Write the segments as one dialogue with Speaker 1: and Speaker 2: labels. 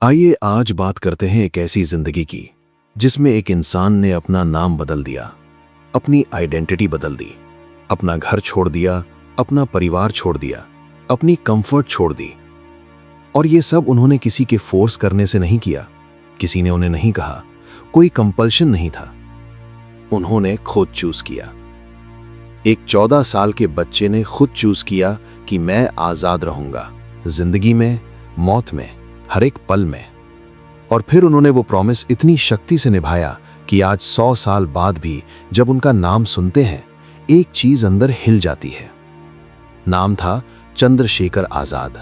Speaker 1: आइए आज बात करते हैं एक ऐसी जिंदगी की जिसमें एक इंसान ने अपना नाम बदल दिया, अपनी आइडेंटिटी बदल दी, अपना घर छोड़ दिया, अपना परिवार छोड़ दिया, अपनी कंफर्ट छोड़ दी। और ये सब उन्होंने किसी के फोर्स करने से नहीं किया, किसी ने उन्हें नहीं कहा, कोई कंपल्शन नहीं था। उन्होंने खुद चूज किया। एक 14 साल के बच्चे ने खुद चूज किया कि मैं आजाद रहूंगा, जिंदगी में, मौत में, हर एक पल में। और फिर उन्होंने वो प्रॉमिस इतनी शक्ति से निभाया कि आज 100 साल बाद भी जब उनका नाम सुनते हैं एक चीज अंदर हिल जाती है। नाम था चंद्रशेखर आजाद।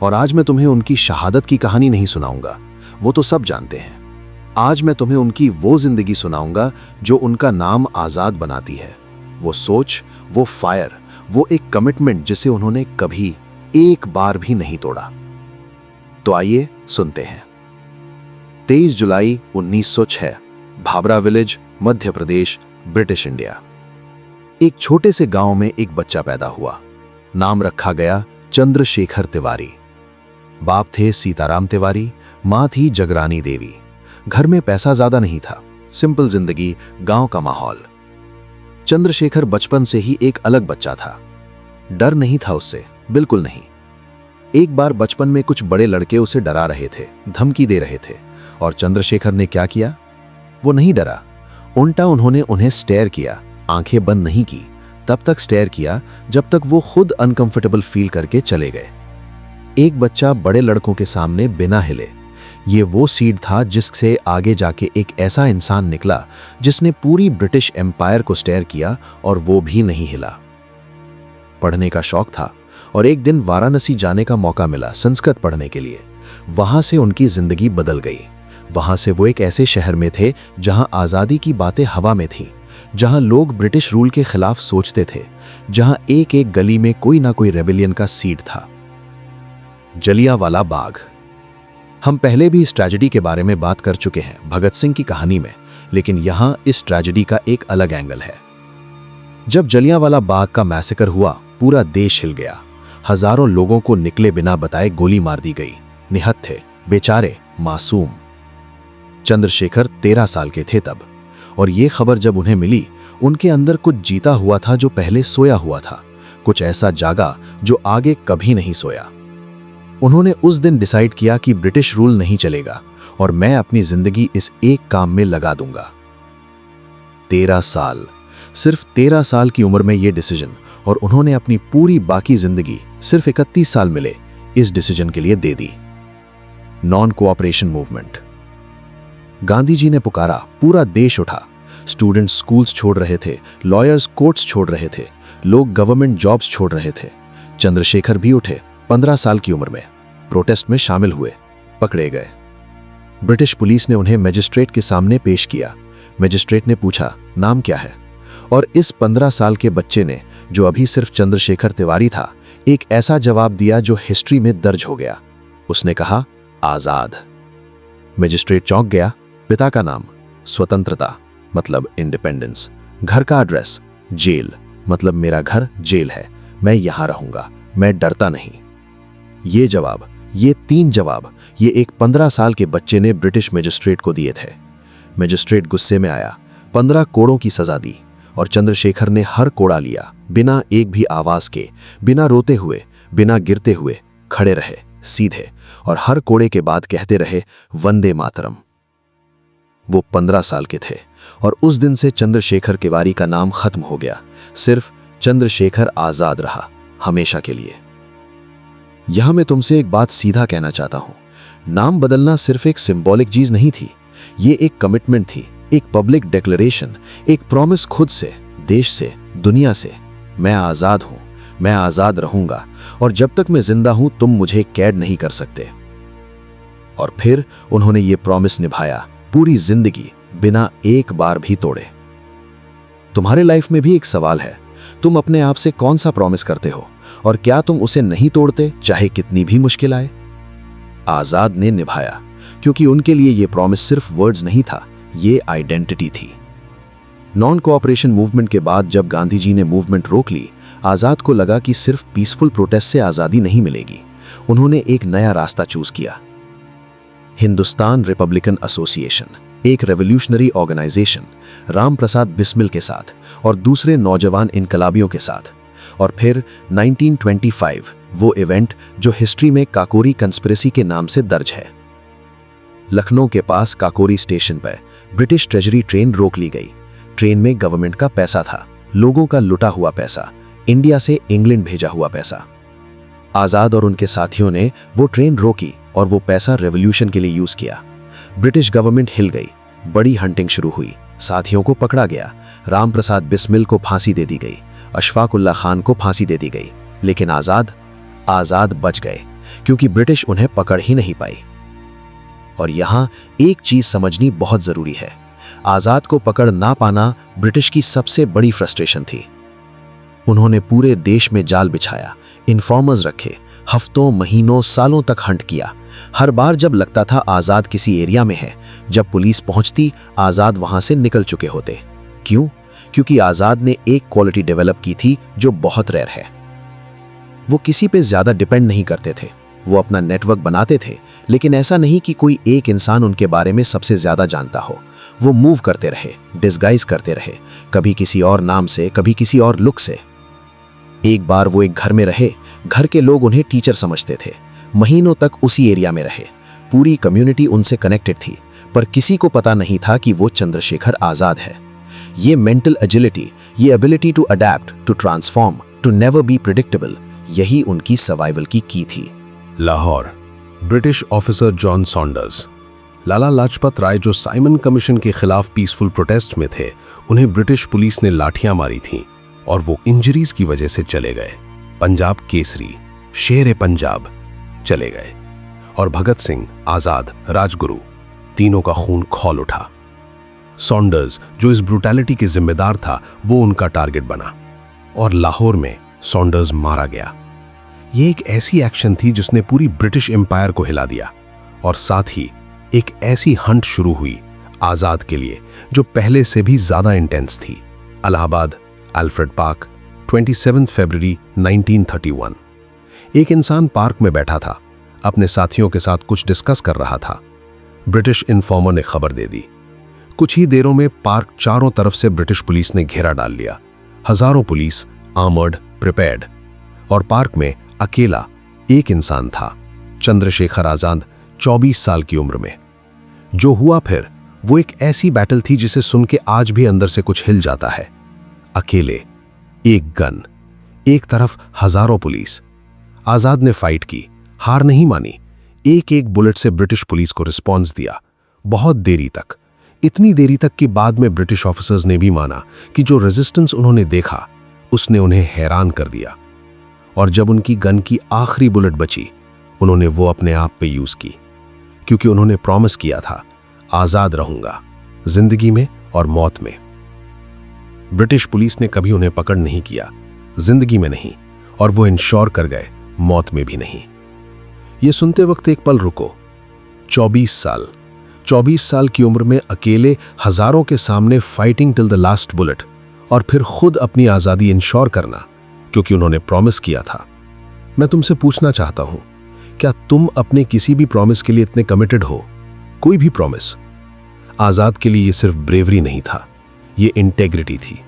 Speaker 1: और आज मैं तुम्हें उनकी शहादत की कहानी नहीं सुनाऊंगा, वो तो सब जानते हैं। आज मैं तुम्हें उनकी वो जिंदगी सुनाऊंगा जो उनका नाम आजाद बनाती है। वो सोच, वो फायर, वो एक कमिटमेंट जिसे उन्होंने कभी एक बार भी नहीं तोड़ा। तो आइए सुनते हैं। 23 जुलाई 1906, Bhabra village, Madhya Pradesh, British India. एक छोटे से गांव में एक बच्चा पैदा हुआ। नाम रखा गया चंद्रशेखर तिवारी। बाप थे सीताराम तिवारी, मां थी जगरानी देवी। घर में पैसा ज्यादा नहीं था, सिंपल जिंदगी, गांव का माहौल। चंद्रशेखर बचपन से ही एक अलग बच्चा था। डर नहीं था उससे, बिल्कुल नहीं। एक बार बचपन में कुछ बड़े लड़के उसे डरा रहे थे, धमकी दे रहे थे, और चंद्रशेखर ने क्या किया? वो नहीं डरा, उल्टा उन्होंने उन्हें स्टेयर किया, आंखें बंद नहीं की, तब तक स्टेयर किया जब तक वो खुद अनकंफर्टेबल फील करके चले गए। एक बच्चा बड़े लड़कों के सामने बिना हिले, ये वो सीड था जिससे आगे जाके एक ऐसा इंसान निकला जिसने पूरी ब्रिटिश एम्पायर को स्टेयर किया और वो भी नहीं हिला। पढ़ने का शौक था और एक दिन वाराणसी जाने का मौका मिला संस्कृत पढ़ने के लिए। वहां से उनकी जिंदगी बदल गई। वहां से वो एक ऐसे शहर में थे जहां आजादी की बातें हवा में थीं, जहां लोग ब्रिटिश रूल के खिलाफ सोचते थे, जहां एक एक गली में कोई ना कोई रेबेलियन का सीड था। जलियांवाला बाग। हम पहले भी इस ट्रेजेडी के बारे में बात कर चुके हैं भगत सिंह की कहानी में, लेकिन यहां इस ट्रेजेडी का एक अलग एंगल है। जब जलियांवाला बाग का मैसेकर हुआ, पूरा देश हिल गया। हजारों लोगों को निकले बिना बताए गोली मार दी गई। निहत्थे, बेचारे, मासूम। चंद्रशेखर 13 साल के थे तब, और ये खबर जब उन्हें मिली, उनके अंदर कुछ जीता हुआ था जो पहले सोया हुआ था, कुछ ऐसा जागा जो आगे कभी नहीं सोया। उन्होंने उस दिन डिसाइड किया कि ब्रिटिश रूल नहीं चलेगा और मैं अपनी जिंदगी इस एक काम में लगा दूंगा। 13 साल, सिर्फ 13 साल की उम्र में ये डिसीजन, और उन्होंने अपनी पूरी बाकी जिंदगी, सिर्फ 31 साल मिले, इस डिसीजन के लिए दे दी। Non cooperation movement. Gandhi ji ने पुकारा, पूरा देश उठा। स्टूडेंट्स स्कूल्स छोड़ रहे थे, लॉयर्स कोर्ट्स छोड़ रहे थे, लोग गवर्नमेंट जॉब्स छोड़ रहे थे। चंद्रशेखर भी उठे, 15 साल की उम्र में, प्रोटेस्ट में शामिल हुए, पकड़े गए। ब्रिटिश पुलिस ने उन्हें मजिस्ट्रेट के सामने पेश किया। मजिस्ट्रेट ने पूछा, नाम क्या है? और इस 15 साल के बच्चे ने, जो अभी सिर्फ चंद्रशेखर तिवारी था, एक ऐसा जवाब दिया जो हिस्ट्री में दर्ज हो गया। उसने कहा, आजाद। मजिस्ट्रेट चौंक गया। पिता का नाम, स्वतंत्रता मतलब इंडिपेंडेंस। घर का एड्रेस, जेल मतलब मेरा घर जेल है, मैं यहां रहूंगा, मैं डरता नहीं। ये जवाब, ये 3 जवाब, ये एक 15 साल के बच्चे ने ब्रिटिश मजिस्ट्रेट को दिए थे। मजिस्ट्रेट गुस्से में आया, 15 कोड़ों की सजा दी, और चंद्रशेखर ने हर कोड़ा लिया, बिना एक भी आवाज के, बिना रोते हुए, बिना गिरते हुए खड़े रहे, सीधे, और हर कोड़े के बाद कहते रहे, वंदे मातरम। वो 15 साल के थे, और उस दिन से चंद्रशेखर तिवारी का नाम खत्म हो गया। सिर्फ चंद्रशेखर आजाद रहा, हमेशा के लिए। यहां मैं तुमसे एक बात सीधा कहना चाहता हूं, नाम बदलना सिर्फ एक सिंबॉलिक चीज नहीं थी, ये एक कमिटमेंट थी, एक पब्लिक डिक्लेरेशन, एक प्रॉमिस खुद से, देश से, दुनिया से। मैं आजाद हूं, मैं आजाद रहूंगा, और जब तक मैं जिंदा हूं तुम मुझे कैद नहीं कर सकते। और फिर उन्होंने ये प्रॉमिस निभाया, पूरी जिंदगी, बिना एक बार भी तोड़े। तुम्हारे लाइफ में भी एक सवाल है, तुम अपने आप से कौन सा प्रॉमिस करते हो, और क्या तुम उसे नहीं तोड़ते, चाहे कितनी भी मुश्किल आए? आजाद ने निभाया, क्योंकि उनके लिए यह प्रॉमिस सिर्फ वर्ड्स नहीं था, ये आइडेंटिटी थी। नॉन कोऑपरेशन मूवमेंट के बाद जब गांधी जी ने मूवमेंट रोक ली, आजाद को लगा कि सिर्फ पीसफुल प्रोटेस्ट से आजादी नहीं मिलेगी। उन्होंने एक नया रास्ता चूज किया। हिंदुस्तान रिपब्लिकन एसोसिएशन, एक रेवोल्यूशनरी ऑर्गेनाइजेशन, राम प्रसाद बिस्मिल के साथ और दूसरे नौजवान इनकलाबियों के साथ। और फिर 1925, वो इवेंट जो हिस्ट्री में काकोरी कंस्पिरेसी के नाम से दर्ज है। लखनऊ के पास काकोरी स्टेशन पर ब्रिटिश ट्रेजरी ट्रेन रोक ली गई। ट्रेन में गवर्नमेंट का पैसा था, लोगों का लुटा हुआ पैसा, इंडिया से इंग्लैंड भेजा हुआ पैसा। आजाद और उनके साथियों ने वो ट्रेन रोकी और वो पैसा रेवोल्यूशन के लिए यूज किया। ब्रिटिश गवर्नमेंट हिल गई, बड़ी हंटिंग शुरू हुई, साथियों को पकड़ा गया। राम प्रसाद बिस्मिल को फांसी दे दी गई, अशफाक उल्लाह खान को फांसी दे दी गई, लेकिन आजाद बच गए क्योंकि ब्रिटिश उन्हें पकड़ ही नहीं पाई। और यहां एक चीज समझनी बहुत जरूरी है, आजाद को पकड़ ना पाना ब्रिटिश की सबसे बड़ी फ्रस्ट्रेशन थी। उन्होंने पूरे देश में जाल बिछाया, इन्फॉर्मर्स रखे, हफ्तों, महीनों, सालों तक हंट किया। हर बार जब लगता था आजाद किसी एरिया में है, जब पुलिस पहुंचती, आजाद वहां से निकल चुके होते। क्यों? क्योंकि आजाद ने एक क्वालिटी डेवलप की थी जो बहुत रेयर है। वो किसी पे ज्यादा डिपेंड नहीं करते थे। वो अपना नेटवर्क बनाते थे, लेकिन ऐसा नहीं कि कोई एक इंसान उनके बारे में सबसे ज्यादा जानता हो। वो मूव करते रहे, डिस्गाइज करते रहे, कभी किसी और नाम से, कभी किसी और लुक से। एक बार वो एक घर में रहे, घर के लोग उन्हें टीचर समझते थे। महीनों तक उसी एरिया में रहे, पूरी कम्युनिटी उनसे कनेक्टेड थी, पर किसी को पता नहीं था कि वो चंद्रशेखर आजाद है। ये मेंटल एजिलिटी, ये ability to adapt, to transform, to never be predictable, यही उनकी सर्वाइवल की थी।
Speaker 2: Lahore, British officer John Saunders. Lala Lajpat Rai जो साइमन कमीशन के खिलाफ पीसफुल प्रोटेस्ट में थे, उन्हें ब्रिटिश पुलिस ने लाठियां मारी थीं और वो इंजरीज की वजह से चले गए। पंजाब केसरी, शेर पंजाब चले गए। और भगत सिंह, आजाद, राजगुरु, तीनों का खून खौल उठा। सॉन्डर्स जो इस ब्रूटैलिटी के जिम्मेदार था, वो उनका टारगेट बना और लाहौर में सॉन्डर्स मारा गया। ये एक ऐसी एक्शन थी जिसने पूरी ब्रिटिश एम्पायर को हिला दिया और साथ ही एक ऐसी हंट शुरू हुई आजाद के लिए जो पहले से भी ज्यादा इंटेंस थी। इलाहाबाद, अल्फ्रेड पार्क, 27 फरवरी 1931। एक इंसान पार्क में बैठा था, अपने साथियों के साथ कुछ डिस्कस कर रहा था। ब्रिटिश इन्फॉर्मर ने खबर दे दी। कुछ ही देरों में पार्क चारों तरफ से ब्रिटिश पुलिस ने घेरा डाल लिया। हजारों पुलिस, आर्मर्ड, प्रिपेयर्ड। और पार्क में अकेला एक इंसान था, चंद्रशेखर आजाद, 24 साल की उम्र में। जो हुआ फिर, वो एक ऐसी बैटल थी जिसे सुन के आज भी अंदर से कुछ हिल जाता है। अकेले, एक गन, एक तरफ हजारों पुलिस। आजाद ने फाइट की, हार नहीं मानी, एक एक बुलेट से ब्रिटिश पुलिस को रिस्पॉन्स दिया, बहुत देरी तक। इतनी देरी तक कि बाद में ब्रिटिश ऑफिसर्स ने भी माना कि जो रेजिस्टेंस उन्होंने देखा, उसने उन्हें हैरान कर दिया। और जब उनकी गन की आखिरी बुलेट बची, उन्होंने वो अपने आप पे यूज की, क्योंकि उन्होंने प्रॉमिस किया था, आजाद रहूंगा, जिंदगी में और मौत में। ब्रिटिश पुलिस ने कभी उन्हें पकड़ नहीं किया, जिंदगी में नहीं, और वो इंश्योर कर गए, मौत में भी नहीं। ये सुनते वक्त एक पल रुको। 24 साल की उम्र में अकेले हजारों के सामने fighting till the last bullet, और फिर खुद अपनी आजादी इंश्योर करना, क्योंकि उन्होंने प्रॉमिस किया था। मैं तुमसे पूछना चाहता हूं, क्या तुम अपने किसी भी प्रॉमिस के लिए इतने कमिटेड हो? कोई भी प्रॉमिस। आजाद के लिए ये सिर्फ ब्रेवरी नहीं था, ये इंटेग्रिटी थी।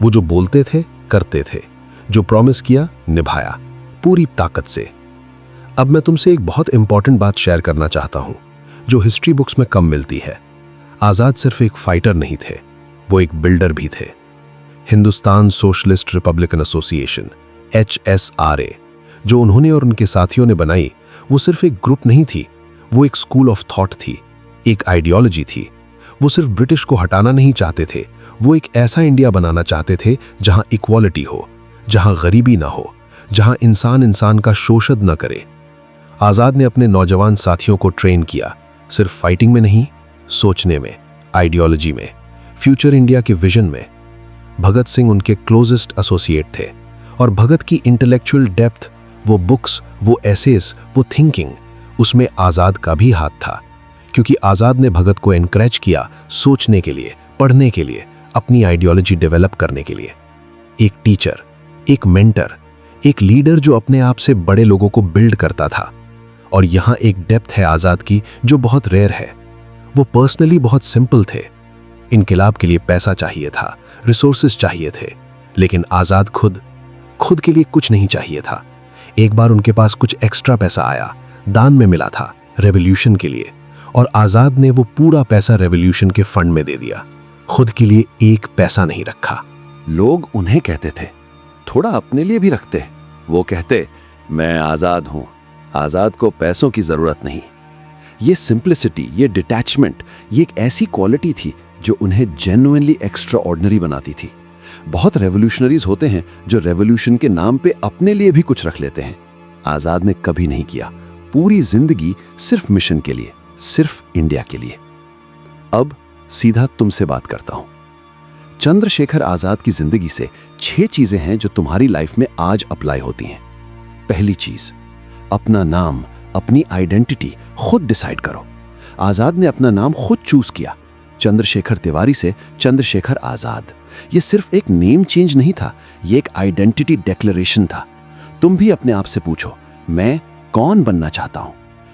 Speaker 2: वो जो बोलते थे, करते थे, जो प्रॉमिस किया, निभाया, पूरी ताकत से। अब मैं तुमसे एक बहुत इंपॉर्टेंट बात शेयर करना चाहता हूं, जो हिस्ट्री बुक्स में कम मिलती है। आजाद सिर्फ एक फाइटर नहीं थे, वो एक बिल्डर भी थे। Hindustan socialist Republican association, HSRA, जो उन्होंने और उनके साथियों ने बनाई, वो सिर्फ एक ग्रुप नहीं थी, वो एक स्कूल ऑफ थॉट थी, एक आइडियोलॉजी थी। वो सिर्फ ब्रिटिश को हटाना नहीं चाहते थे, वो एक ऐसा इंडिया बनाना चाहते थे जहां इक्वालिटी हो, जहां गरीबी ना हो, जहां इंसान इंसान का शोषण न करे। आजाद ने अपने नौजवान साथियों को ट्रेन किया, सिर्फ फाइटिंग में नहीं, सोचने में, आइडियोलॉजी में, फ्यूचर इंडिया के विजन में। भगत सिंह उनके क्लोजेस्ट एसोसिएट थे, और भगत की इंटेलेक्चुअल डेप्थ, वो बुक्स, वो एसेस, वो थिंकिंग, उसमें आजाद का भी हाथ था, क्योंकि आजाद ने भगत को एनकरेज किया सोचने के लिए, पढ़ने के लिए, अपनी आइडियोलॉजी डेवलप करने के लिए। एक टीचर, एक मेंटर, एक लीडर जो अपने आप से बड़े लोगों को बिल्ड करता था। और यहाँ एक डेप्थ है आज़ाद की जो बहुत रेयर है। वो पर्सनली बहुत सिंपल थे। इनकलाब के लिए पैसा चाहिए था, रिसोर्सेज चाहिए थे, लेकिन आज़ाद खुद के लिए कुछ नहीं चाहिए था। एक बार उनके पास कुछ एक्स्ट्रा पैसा आया, दान में मिला था रेवोल्यूशन के लिए, और आज़ाद ने वो पूरा पैसा रेवोल्यूशन के फंड में दे दिया। खुद के लिए एक पैसा नहीं रखा।
Speaker 1: लोग उन्हें कहते थे, थोड़ा अपने लिए भी रखते। वो कहते, मैं आज़ाद हूं, आज़ाद को पैसों की ज़रूरत नहीं। ये सिंप्लिसिटी, ये डिटैचमेंट, ये एक ऐसी क्वालिटी थी जो उन्हें जेन्युइनली एक्स्ट्रा ऑर्डिनरी बनाती थी। बहुत रेवोल्यूशनरीज होते हैं जो रेवोल्यूशन के नाम पे अपने लिए भी कुछ रख लेते हैं। आज़ाद ने कभी नहीं किया। पूरी जिंदगी सिर्फ मिशन के लिए, सिर्फ इंडिया के लिए। अब सीधा तुमसे बात करता हूं। चंद्रशेखर आज़ाद की जिंदगी से 6 चीजें हैं जो तुम्हारी लाइफ में आज अप्लाई होती हैं। पहली चीज, अपना नाम, अपनी आइडेंटिटी खुद डिसाइड करो। आज़ाद ने अपना नाम खुद चूज किया। चंद्रशेखर तिवारी से चंद्रशेखर आज़ाद। ये सिर्फ एक नेम चेंज नहीं था, ये एक आइडेंटिटी डिक्लेरेशन था। तुम भी अपने आप से पूछो, मैं कौन बनना चाहता हूं,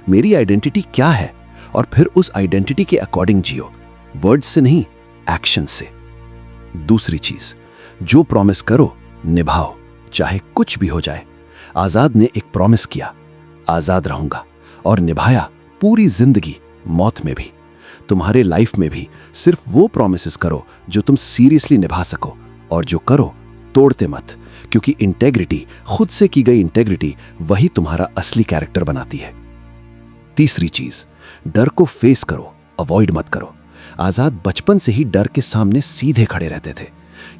Speaker 1: मेरी आइडेंटिटी क्या है, और फिर उस आइडेंटिटी के अकॉर्डिंग जियो, वर्ड्स से नहीं, एक्शन से। दूसरी चीज, जो प्रॉमिस करो निभाओ, चाहे कुछ भी हो जाए। आज़ाद ने एक प्रॉमिस किया, आज़ाद रहूंगा, और निभाया पूरी जिंदगी, मौत में भी। तुम्हारे लाइफ में भी सिर्फ वो प्रॉमिसेस करो जो तुम सीरियसली निभा सको, और जो करो तोड़ते मत, क्योंकि इंटेग्रिटी, खुद से की गई इंटेग्रिटी, वही तुम्हारा असली कैरेक्टर बनाती है। तीसरी चीज, डर को फेस करो, अवॉइड मत करो। आज़ाद बचपन से ही डर के सामने सीधे खड़े रहते थे।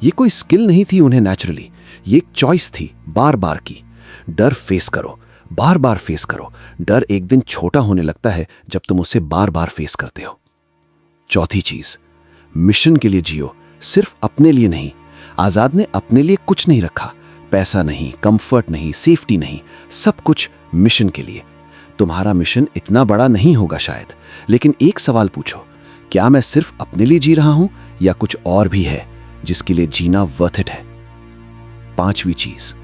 Speaker 1: ये कोई स्किल नहीं थी उन्हें नेचुरली, ये एक चॉइस थी बार बार की। डर फेस करो, बार बार फेस करो। डर एक दिन छोटा होने लगता है जब तुम उसे बार बार फेस करते हो। चौथी चीज, मिशन के लिए जियो, सिर्फ अपने लिए नहीं। आज़ाद ने अपने लिए कुछ नहीं रखा, पैसा नहीं, कंफर्ट नहीं, सेफ्टी नहीं, सब कुछ मिशन के लिए। तुम्हारा मिशन इतना बड़ा नहीं होगा शायद, लेकिन एक सवाल पूछो, क्या मैं सिर्फ अपने लिए जी रहा हूं, या कुछ और भी है जिसके लिए जीना वर्थ इट है? पांचवी चीज,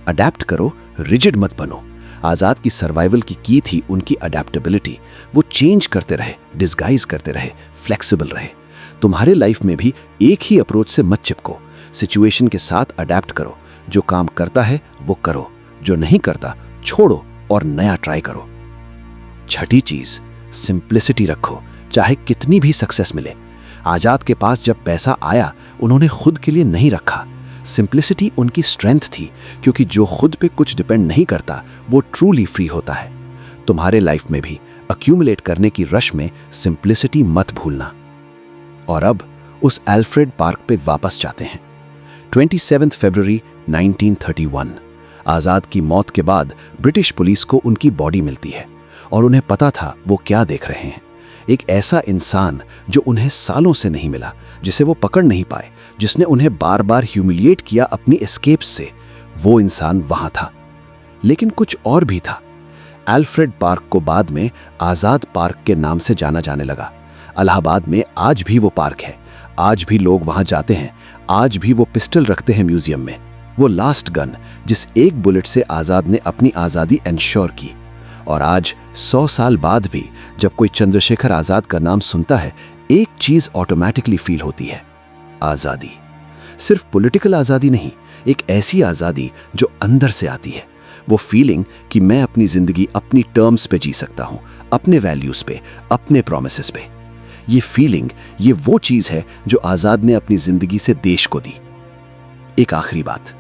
Speaker 1: अडेप्ट करो, रिजिड मत बनो। आज़ाद की सर्वाइवल की थी उनकी अडेप्टेबिलिटी। वो चेंज करते रहे, डिस्गाइज करते रहे, फ्लेक्सिबल रहे। तुम्हारे लाइफ में भी एक ही अप्रोच से मत चिपको। सिचुएशन के साथ अडेप्ट करो। जो काम करता है वो करो, जो नहीं करता छोड़ो और नया ट्राई करो। छठी चीज, सिंप्लिसिटी रखो, चाहे कितनी भी सक्सेस मिले। आज़ाद के पास जब पैसा आया, उन्होंने खुद के लिए नहीं रखा। सिंप्लिसिटी उनकी स्ट्रेंथ थी, क्योंकि जो खुद पे कुछ डिपेंड नहीं करता वो ट्रूली फ्री होता है। तुम्हारे लाइफ में भी अक्यूमुलेट करने की रश में सिंप्लिसिटी मत भूलना। और अब उस एल्फ्रेड पार्क पे वापस जाते हैं। 27 फरवरी 1931। आज़ाद की मौत के बाद ब्रिटिश पुलिस को उनकी बॉडी मिलती है, और उन्हें पता था वो क्या देख रहे हैं। एक ऐसा इंसान जो उन्हें सालों से नहीं मिला, जिसे वो पकड़ नहीं पाए, जिसने उन्हें बार बार ह्यूमिलिएट किया अपनी एस्केप्स से। वो इंसान वहां था, लेकिन कुछ और भी था। एल्फ्रेड पार्क को बाद में आज़ाद पार्क के नाम से जाना जाने लगा। इलाहाबाद में आज भी वो पार्क है, आज भी लोग वहां जाते हैं, आज भी वो पिस्टल रखते हैं म्यूजियम में। वो लास्ट गन जिस एक बुलेट से आज़ाद ने अपनी आज़ादी एंश्योर की। और आज 100 साल बाद भी जब कोई चंद्रशेखर आज़ाद का नाम सुनता है, एक चीज ऑटोमेटिकली फील होती है, आज़ादी। सिर्फ पॉलिटिकल आज़ादी नहीं, एक ऐसी आज़ादी जो अंदर से आती है। वो फीलिंग कि मैं अपनी जिंदगी अपनी टर्म्स पे जी सकता हूं, अपने वैल्यूज पे, अपने प्रोमिसेस पे। ये फीलिंग, ये वो चीज है जो आज़ाद ने अपनी जिंदगी से देश को दी। एक आखिरी बात,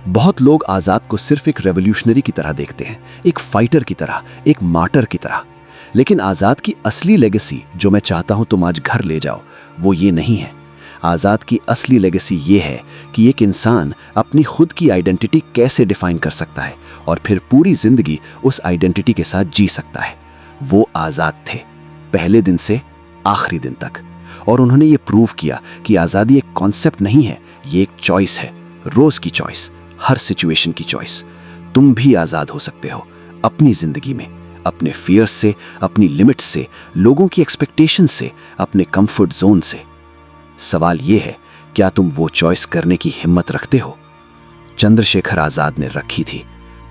Speaker 1: बहुत लोग आज़ाद को सिर्फ एक रेवोल्यूशनरी की तरह देखते हैं, एक फाइटर की तरह, एक मार्टर की तरह। लेकिन आज़ाद की असली लेगेसी जो मैं चाहता हूं तुम आज घर ले जाओ, वो ये नहीं है। आज़ाद की असली लेगेसी ये है कि एक इंसान अपनी खुद की आइडेंटिटी कैसे डिफाइन कर सकता है और फिर पूरी जिंदगी उस आइडेंटिटी के साथ जी सकता है। वो आज़ाद थे, पहले दिन से आखिरी दिन तक। और उन्होंने ये प्रूव किया कि आज़ादी एक कॉन्सेप्ट नहीं है, ये एक चॉइस है, रोज की चॉइस, हर सिचुएशन की चॉइस। तुम भी आज़ाद हो सकते हो अपनी जिंदगी में, अपने फियर्स से, अपनी लिमिट्स से, लोगों की एक्सपेक्टेशंस से, अपने कंफर्ट जोन से। सवाल यह है, क्या तुम वो चॉइस करने की हिम्मत रखते हो? चंद्रशेखर आज़ाद ने रखी थी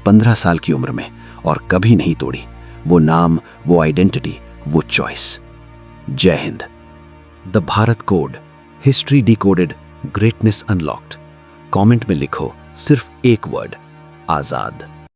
Speaker 1: 15 साल की उम्र में, और कभी नहीं तोड़ी। वो नाम, वो आइडेंटिटी, वो चॉइस। जय Hind. The Bharat code, history decoded, greatness unlocked. Comment में लिखो सिर्फ एक वर्ड, आजाद।